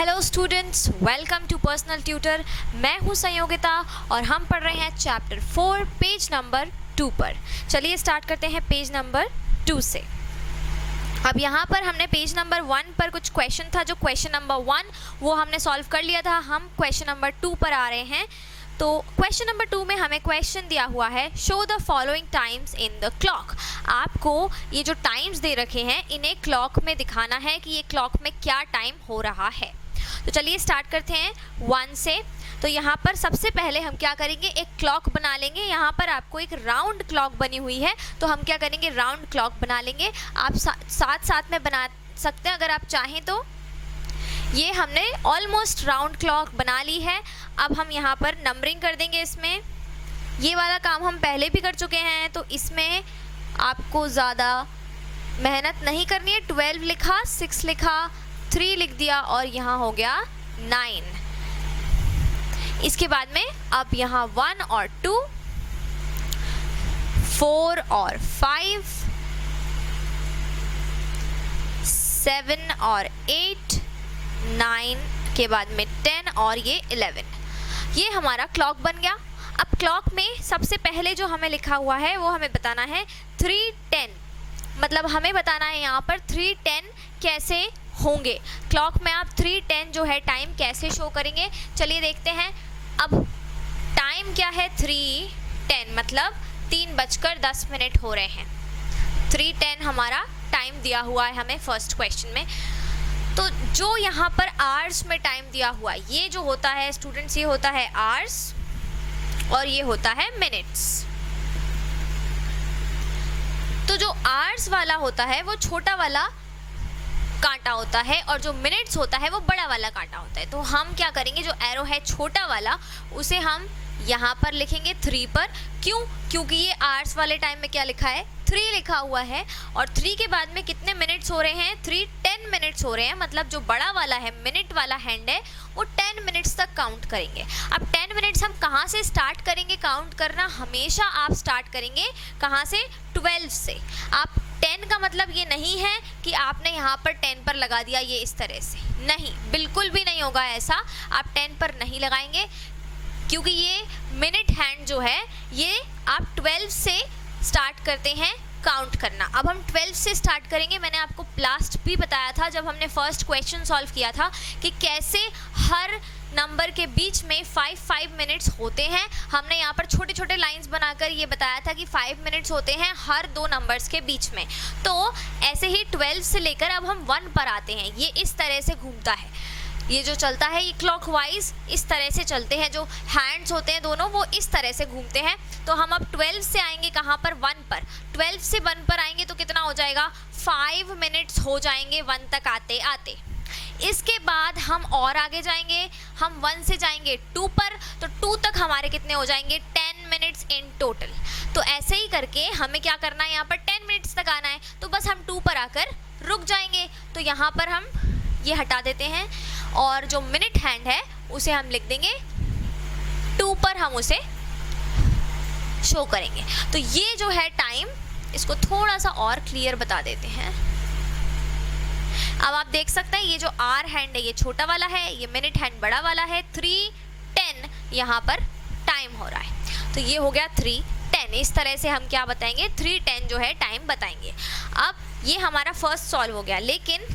Hello students, welcome to personal tutor. मैं हूं संयोगिता और हम पढ़ रहे हैं चैप्टर 4 पेज नंबर 2 पर। चलिए स्टार्ट करते हैं पेज नंबर 2 से। अब यहाँ पर हमने पेज नंबर 1 पर कुछ क्वेश्चन था, जो क्वेश्चन नंबर 1 वो हमने सॉल्व कर लिया था। हम क्वेश्चन नंबर 2 पर आ रहे हैं। तो क्वेश्चन नंबर 2 में हमें क्वेश्चन दिया हुआ है, show the following times in the clock. आपको ये जो टाइम्स दे रखे हैं इन्हें क्लॉक में दिखाना है कि ये क्लॉक में क्या टाइम हो रहा है। तो चलिए स्टार्ट करते हैं 1 से। तो यहाँ पर सबसे पहले हम क्या करेंगे, एक क्लॉक बना लेंगे। यहाँ पर आपको एक राउंड क्लॉक बनी हुई है, तो हम क्या करेंगे, राउंड क्लॉक बना लेंगे। आप साथ साथ में बना सकते हैं अगर आप चाहें तो। ये हमने ऑलमोस्ट राउंड क्लॉक बना ली है। अब हम यहाँ पर नंबरिंग कर देंगे इसमें। ये वाला काम हम पहले भी कर चुके हैं, तो इसमें आपको ज़्यादा मेहनत नहीं करनी है। 12 लिखा, 6 लिखा, 3 लिख दिया और यहाँ हो गया 9। इसके बाद में अब यहाँ 1 और 2, 4 और 5, 7 और 8, 9 के बाद में 10 और ये 11। ये हमारा क्लॉक बन गया। अब क्लॉक में सबसे पहले जो हमें लिखा हुआ है वो हमें बताना है 3:10। मतलब हमें बताना है यहाँ पर 3:10 कैसे होंगे। क्लॉक में आप 3:10 जो है टाइम कैसे शो करेंगे, चलिए देखते हैं। अब टाइम क्या है, 3:10 मतलब 3:10 हो रहे हैं। 3:10 हमारा टाइम दिया हुआ है हमें फर्स्ट क्वेश्चन में। तो जो यहाँ पर आवर्स में टाइम दिया हुआ है, ये जो होता है स्टूडेंट्स, ये होता है आवर्स और ये होता है मिनट्स। तो जो आवर्स वाला होता है वो छोटा वाला कांटा होता है और जो मिनट्स होता है वो बड़ा वाला कांटा होता है। तो हम क्या करेंगे, जो एरो है छोटा वाला उसे हम यहाँ पर लिखेंगे 3 पर। क्यों? क्योंकि ये आवर्स वाले टाइम में क्या लिखा है, 3 लिखा हुआ है। और 3 के बाद में कितने मिनट्स हो रहे हैं, 3:10 मिनट्स हो रहे हैं। मतलब जो बड़ा वाला है, मिनट वाला हैंड है, वो 10 मिनट्स तक काउंट करेंगे। अब 10 मिनट्स हम कहाँ से स्टार्ट करेंगे काउंट करना, हमेशा आप स्टार्ट करेंगे कहाँ से, 12 से। आप 10 का मतलब ये नहीं है कि आपने यहाँ पर 10 पर लगा दिया ये इस तरह से, नहीं, बिल्कुल भी नहीं होगा ऐसा। आप 10 पर नहीं लगाएंगे क्योंकि ये मिनट हैंड जो है ये आप 12 से स्टार्ट करते हैं काउंट करना। अब हम 12 से स्टार्ट करेंगे। मैंने आपको लास्ट भी बताया था जब हमने फर्स्ट क्वेश्चन सॉल्व किया था कि कैसे हर नंबर के बीच में 5 मिनट्स होते हैं। हमने यहाँ पर छोटे छोटे लाइंस बनाकर ये बताया था कि 5 मिनट्स होते हैं हर 2 नंबर्स के बीच में। तो ऐसे ही 12 से लेकर अब हम 1 पर आते हैं। ये इस तरह से घूमता है, ये जो चलता है ये क्लॉकवाइज इस तरह से चलते हैं। जो हैंड्स होते हैं दोनों वो इस तरह से घूमते हैं। तो हम अब 12 से आएंगे कहाँ पर, 1 पर। 12 से 1 पर आएंगे तो कितना हो जाएगा, 5 मिनट्स हो जाएंगे 1 तक आते आते। इसके बाद हम और आगे जाएंगे, हम 1 से जाएंगे 2 पर, तो 2 तक हमारे कितने हो जाएंगे, 10 मिनट्स इन टोटल। तो ऐसे ही करके हमें क्या करना है, यहाँ पर 10 मिनट्स तक आना है। तो बस हम 2 पर आकर रुक जाएंगे। तो यहाँ पर हम ये हटा देते हैं और जो मिनट हैंड है उसे हम लिख देंगे 2 पर, हम उसे शो करेंगे। तो ये जो है टाइम, इसको थोड़ा सा और क्लियर बता देते हैं। अब आप देख सकते हैं ये जो आर हैंड है ये छोटा वाला है, ये मिनट हैंड बड़ा वाला है। 3:10 यहाँ पर टाइम हो रहा है। तो ये हो गया 3:10। इस तरह से हम क्या बताएंगे, 3:10 जो है टाइम बताएंगे। अब ये हमारा फर्स्ट सॉल्व हो गया। लेकिन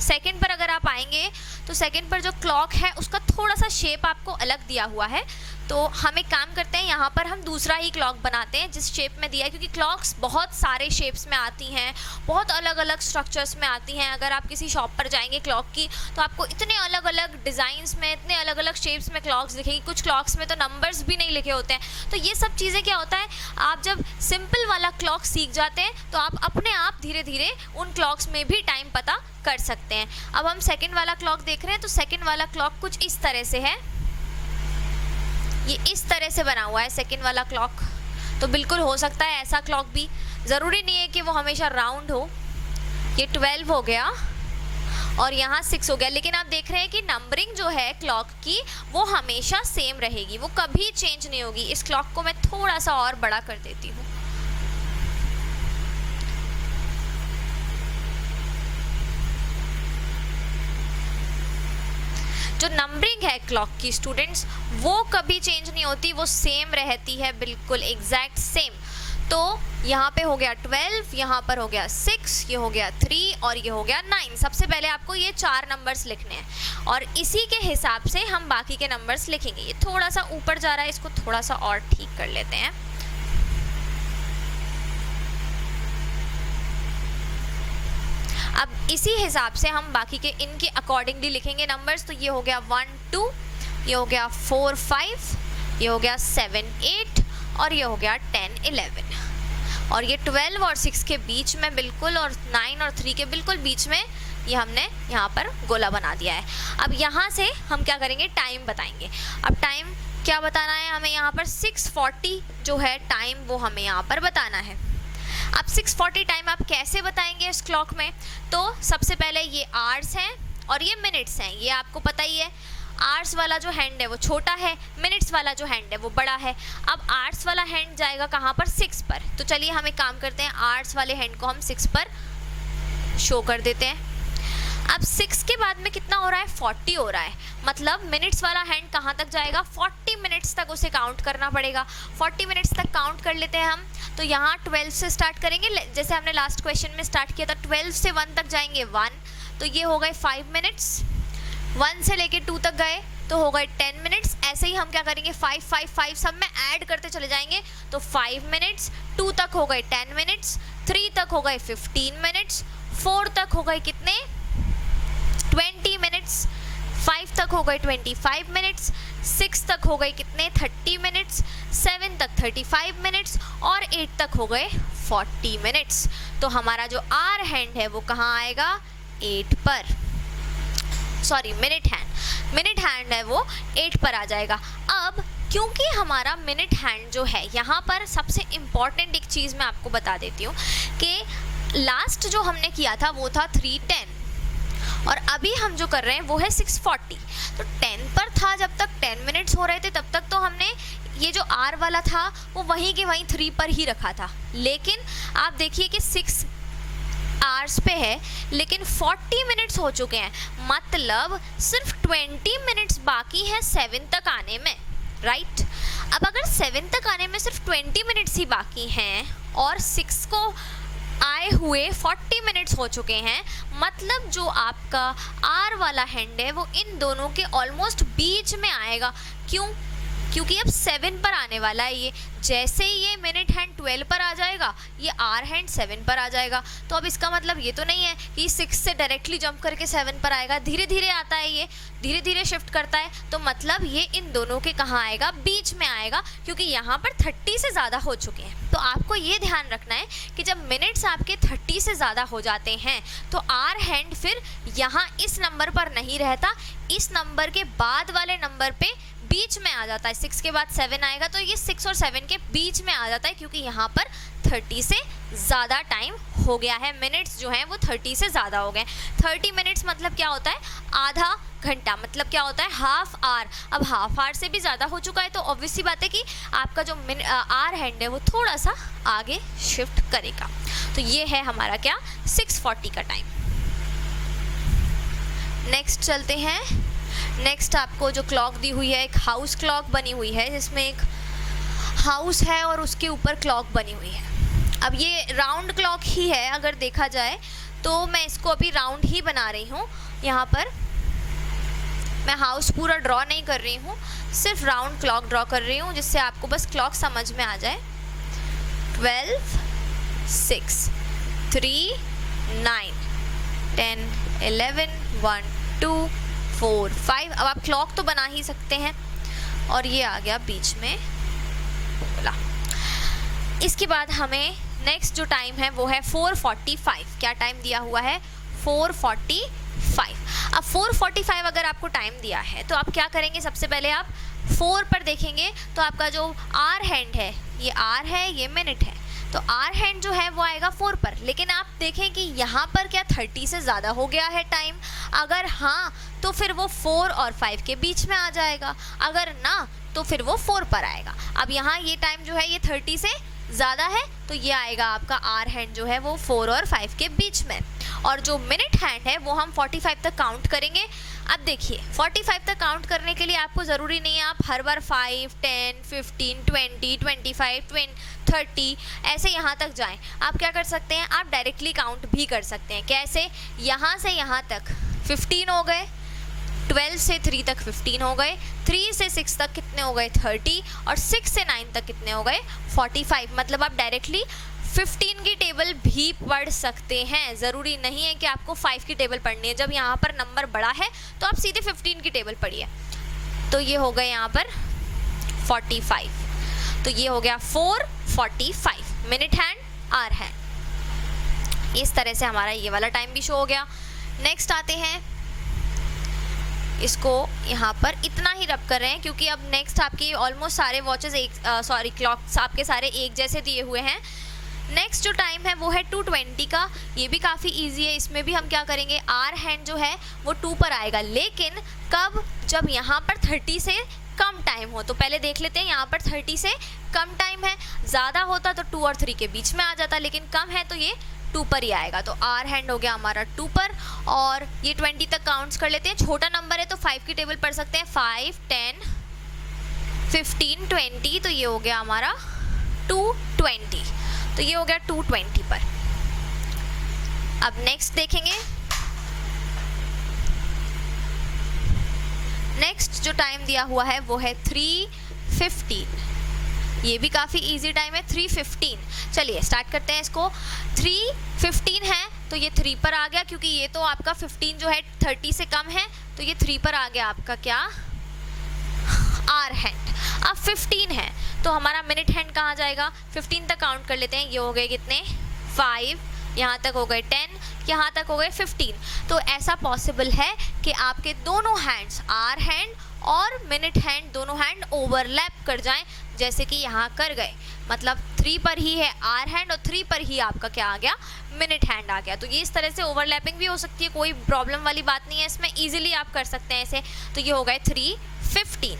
सेकंड पर अगर आप आएंगे तो सेकंड पर जो क्लॉक है उसका थोड़ा सा शेप आपको अलग दिया हुआ है। तो हम एक काम करते हैं, यहाँ पर हम दूसरा ही क्लॉक बनाते हैं जिस शेप में दिया है, क्योंकि क्लॉक्स बहुत सारे शेप्स में आती हैं, बहुत अलग अलग स्ट्रक्चर्स में आती हैं। अगर आप किसी शॉप पर जाएंगे क्लॉक की तो आपको इतने अलग अलग डिज़ाइंस में, इतने अलग अलग शेप्स में क्लॉक्स दिखेगी। कुछ क्लॉक्स में तो नंबर्स भी नहीं लिखे होते हैं। तो ये सब चीज़ें क्या होता है, आप जब सिंपल वाला क्लॉक सीख जाते हैं तो आप अपने आप धीरे धीरे उन क्लॉक्स में भी टाइम पता कर सकते हैं। अब हम सेकंड वाला क्लॉक देख रहे हैं। तो सेकंड वाला क्लॉक कुछ इस तरह से है, ये इस तरह से बना हुआ है सेकंड वाला क्लॉक। तो बिल्कुल हो सकता है ऐसा क्लॉक भी, ज़रूरी नहीं है कि वो हमेशा राउंड हो। ये 12 हो गया और यहाँ 6 हो गया। लेकिन आप देख रहे हैं कि नंबरिंग जो है क्लॉक की वो हमेशा सेम रहेगी, वो कभी चेंज नहीं होगी। इस क्लॉक को मैं थोड़ा सा और बड़ा कर देती हूँ। जो नंबरिंग है क्लॉक की स्टूडेंट्स वो कभी चेंज नहीं होती, वो सेम रहती है, बिल्कुल एग्जैक्ट सेम। तो यहाँ पे हो गया 12, यहाँ पर हो गया 6, ये हो गया 3 और ये हो गया 9। सबसे पहले आपको ये 4 नंबर्स लिखने हैं और इसी के हिसाब से हम बाकी के नंबर्स लिखेंगे। ये थोड़ा सा ऊपर जा रहा है, इसको थोड़ा सा और ठीक कर लेते हैं। अब इसी हिसाब से हम बाकी के इनके अकॉर्डिंगली लिखेंगे नंबर्स। तो ये हो गया 1 2, ये हो गया 4 5, ये हो गया 7 8 और ये हो गया 10 11 और ये 12 और 6 के बीच में बिल्कुल और 9 और 3 के बिल्कुल बीच में ये हमने यहाँ पर गोला बना दिया है। अब यहाँ से हम क्या करेंगे, टाइम बताएंगे। अब टाइम क्या बताना है हमें, यहाँ पर 6:40 जो है टाइम वो हमें यहाँ पर बताना है। अब 6:40 टाइम आप कैसे बताएंगे इस क्लॉक में, तो सबसे पहले ये आवर्स हैं और ये मिनट्स हैं, ये आपको पता ही है। आवर्स वाला जो हैंड है वो छोटा है, मिनट्स वाला जो हैंड है वो बड़ा है। अब आवर्स वाला हैंड जाएगा कहाँ पर, 6 पर। तो चलिए हम एक काम करते हैं, आवर्स वाले हैंड को हम 6 पर शो कर देते हैं। अब 6 के बाद में कितना हो रहा है, 40 हो रहा है। मतलब मिनट्स वाला हैंड कहाँ तक जाएगा, 40 मिनट्स तक उसे काउंट करना पड़ेगा। 40 मिनट्स तक काउंट कर लेते हैं हम। तो यहाँ 12 से स्टार्ट करेंगे, जैसे हमने लास्ट क्वेश्चन में स्टार्ट किया था। 12 से 1 तक जाएंगे 1, तो ये हो गए 5 मिनट्स। 1 से लेके 2 तक गए तो हो गए 10 मिनट्स। ऐसे ही हम क्या करेंगे, 5 5 5 सब में ऐड करते चले जाएंगे। तो 5 मिनट्स, 2 तक हो गए 10 मिनट्स, 3 तक हो गए 15 मिनट्स, 4 तक हो गए कितने, 20 मिनट्स, 5 तक हो गए 25 मिनट्स, 6 तक हो गए कितने, 30 मिनट्स, 7 तक 35 मिनट्स और 8 तक हो गए 40 मिनट्स। तो हमारा जो आर हैंड है वो कहाँ आएगा, 8 पर, सॉरी मिनट हैंड है वो 8 पर आ जाएगा। अब क्योंकि हमारा मिनट हैंड जो है, यहाँ पर सबसे इम्पॉर्टेंट एक चीज़ मैं आपको बता देती हूँ कि लास्ट जो हमने किया था वो था 3:10 और अभी हम जो कर रहे हैं वो है 6:40। तो 10 पर था जब तक 10 मिनट्स हो रहे थे, तब तक तो हमने ये जो आर वाला था वो वहीं के वहीं 3 पर ही रखा था। लेकिन आप देखिए कि 6 आवर्स पे है लेकिन 40 मिनट्स हो चुके हैं, मतलब सिर्फ 20 मिनट्स बाकी हैं 7 तक आने में, राइट। अब अगर 7 तक आने में सिर्फ 20 मिनट्स ही बाकी हैं और 6 को आए हुए 40 मिनट्स हो चुके हैं, मतलब जो आपका आर वाला हैंड है वो इन दोनों के ऑलमोस्ट बीच में आएगा। क्यों, क्योंकि अब 7 पर आने वाला है ये। जैसे ही ये मिनट हैंड 12 पर आ जाएगा, ये आर हैंड 7 पर आ जाएगा। तो अब इसका मतलब ये तो नहीं है कि 6 से डायरेक्टली जंप करके 7 पर आएगा, धीरे धीरे आता है, ये धीरे धीरे शिफ्ट करता है। तो मतलब ये इन दोनों के कहाँ आएगा, बीच में आएगा, क्योंकि यहाँ पर 30 से ज़्यादा हो चुके हैं। तो आपको ये ध्यान रखना है कि जब मिनट्स आपके 30 से ज़्यादा हो जाते हैं तो आर हैंड फिर यहाँ इस नंबर पर नहीं रहता, इस नंबर के बाद वाले नंबर पे बीच में आ जाता है। 6 के बाद 7 आएगा तो ये 6 और 7 के बीच में आ जाता है, क्योंकि यहाँ पर 30 से ज़्यादा टाइम हो गया है। मिनट्स जो हैं वो 30 से ज़्यादा हो गए। 30 मिनट्स मतलब क्या होता है, आधा घंटा, मतलब क्या होता है, हाफ आवर। अब हाफ आवर से भी ज़्यादा हो चुका है तो ऑब्वियस सी बात है कि आपका जो आर हैंड है वो थोड़ा सा आगे शिफ्ट करेगा। तो ये है हमारा क्या, 6:40 का टाइम। नेक्स्ट चलते हैं। नेक्स्ट आपको जो क्लॉक दी हुई है, एक हाउस क्लॉक बनी हुई है जिसमें एक हाउस है और उसके ऊपर क्लॉक बनी हुई है। अब ये राउंड क्लॉक ही है अगर देखा जाए तो, मैं इसको अभी राउंड ही बना रही हूँ। यहाँ पर मैं हाउस पूरा ड्रॉ नहीं कर रही हूँ, सिर्फ राउंड क्लॉक ड्रॉ कर रही हूँ, जिससे आपको बस क्लॉक समझ में आ जाए। 12 6 3 9 10 11 1 2 4 5। अब आप क्लॉक तो बना ही सकते हैं और ये आ गया बीच में बोला। इसके बाद हमें नेक्स्ट जो टाइम है वो है 4:45। क्या टाइम दिया हुआ है, 4:45। अब 4:45 अगर आपको टाइम दिया है तो आप क्या करेंगे, सबसे पहले आप 4 पर देखेंगे तो आपका जो आर हैंड है, ये आर है, ये मिनट है, तो आर हैंड जो है वो आएगा 4 पर। लेकिन आप देखें कि यहाँ पर क्या 30 से ज़्यादा हो गया है टाइम, अगर हाँ तो फिर वो 4 और 5 के बीच में आ जाएगा, अगर ना तो फिर वो 4 पर आएगा। अब यहाँ ये टाइम जो है ये 30 से ज़्यादा है तो ये आएगा आपका आर हैंड जो है वो 4 और 5 के बीच में, और जो मिनट हैंड है वो हम 45 तक काउंट करेंगे। अब देखिए 45 तक काउंट करने के लिए आपको ज़रूरी नहीं है आप हर बार 5, 10, 15, 20, 25, 30 ऐसे यहाँ तक जाएं। आप क्या कर सकते हैं, आप डायरेक्टली काउंट भी कर सकते हैं। कैसे, यहाँ से यहाँ तक 15 हो गए, 12 से 3 तक 15 हो गए, 3 से 6 तक कितने हो गए 30, और 6 से 9 तक कितने हो गए 45। मतलब आप डायरेक्टली 15 की टेबल भी पढ़ सकते हैं, ज़रूरी नहीं है कि आपको 5 की टेबल पढ़नी है। जब यहाँ पर नंबर बड़ा है तो आप सीधे 15 की टेबल पढ़िए। तो ये हो गए यहाँ पर 45, तो ये हो गया 4:45 मिनट हैंड आर हैंड। इस तरह से हमारा ये वाला टाइम भी शो हो गया। नेक्स्ट आते हैं, इसको यहाँ पर इतना ही रब कर रहे हैं क्योंकि अब नेक्स्ट आपकी ऑलमोस्ट सारे वॉचेस क्लॉक्स आपके सारे एक जैसे दिए हुए हैं। नेक्स्ट जो टाइम है वो है 2:20 का। ये भी काफ़ी इजी है, इसमें भी हम क्या करेंगे, आर हैंड जो है वो 2 पर आएगा, लेकिन कब, जब यहाँ पर 30 से कम टाइम हो। तो पहले देख लेते हैं, यहाँ पर 30 से कम टाइम है, ज़्यादा होता तो 2 और 3 के बीच में आ जाता, लेकिन कम है तो ये 2 पर ही आएगा। तो आर हैंड हो गया हमारा 2 पर, और ये 20 तक काउंट्स कर लेते हैं। छोटा नंबर है तो 5 की टेबल पढ़ सकते हैं, 5, 10, 15, 20, तो ये हो गया हमारा 2:20, तो ये हो गया 2:20 पर। अब नेक्स्ट देखेंगे, नेक्स्ट जो टाइम दिया हुआ है वो है 3:15। ये भी काफ़ी इजी टाइम है, 3:15। चलिए स्टार्ट करते हैं इसको। 3:15 है तो ये 3 पर आ गया, क्योंकि ये तो आपका 15 जो है 30 से कम है, तो ये 3 पर आ गया आपका क्या, आर हैंड। अब 15 है तो हमारा मिनट हैंड कहाँ जाएगा, 15 तक काउंट कर लेते हैं। ये हो गए कितने, 5, यहाँ तक हो गए 10, यहाँ तक हो गए 15। तो ऐसा पॉसिबल है कि आपके दोनों हैंड्स, आर हैंड और मिनट हैंड, दोनों हैंड ओवरलैप कर जाएं, जैसे कि यहाँ कर गए। मतलब 3 पर ही है आर हैंड और 3 पर ही आपका क्या आ गया, मिनट हैंड आ गया। तो ये इस तरह से ओवरलैपिंग भी हो सकती है, कोई प्रॉब्लम वाली बात नहीं है इसमें, ईजिली आप कर सकते हैं ऐसे। तो ये हो गए 3:15।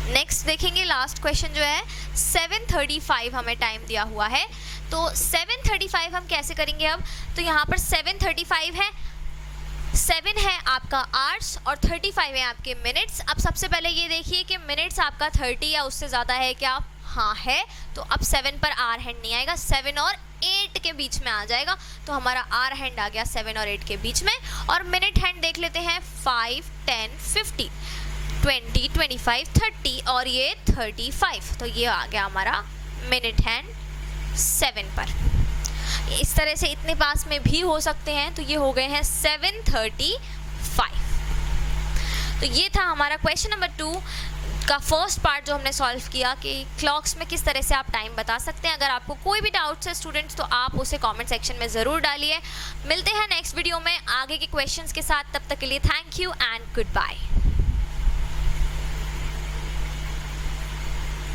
नेक्स्ट देखेंगे, लास्ट क्वेश्चन जो है 7:35 हमें टाइम दिया हुआ है। तो 7:35 हम कैसे करेंगे अब, तो यहाँ पर 7:35 है, 7 है आपका आवर्स और 35 है आपके मिनट्स। अब सबसे पहले ये देखिए कि मिनट्स आपका 30 या उससे ज़्यादा है क्या, हाँ है, तो अब 7 पर आर हैंड नहीं आएगा, 7 और 8 के बीच में आ जाएगा। तो हमारा आर हैंड आ गया 7 और 8 के बीच में। और मिनट हैंड देख लेते हैं, 5, 10, 15, 20, 25, 30 और ये 35। तो ये आ गया हमारा मिनट हैंड 7 पर। इस तरह से इतने पास में भी हो सकते हैं। तो ये हो गए हैं 7:35। तो ये था हमारा क्वेश्चन नंबर 2 का फर्स्ट पार्ट जो हमने सॉल्व किया कि क्लॉक्स में किस तरह से आप टाइम बता सकते हैं। अगर आपको कोई भी डाउट्स है स्टूडेंट्स तो आप उसे कमेंट सेक्शन में ज़रूर डालिए। मिलते हैं नेक्स्ट वीडियो में आगे के क्वेश्चंस के साथ, तब तक के लिए thank you and good bye.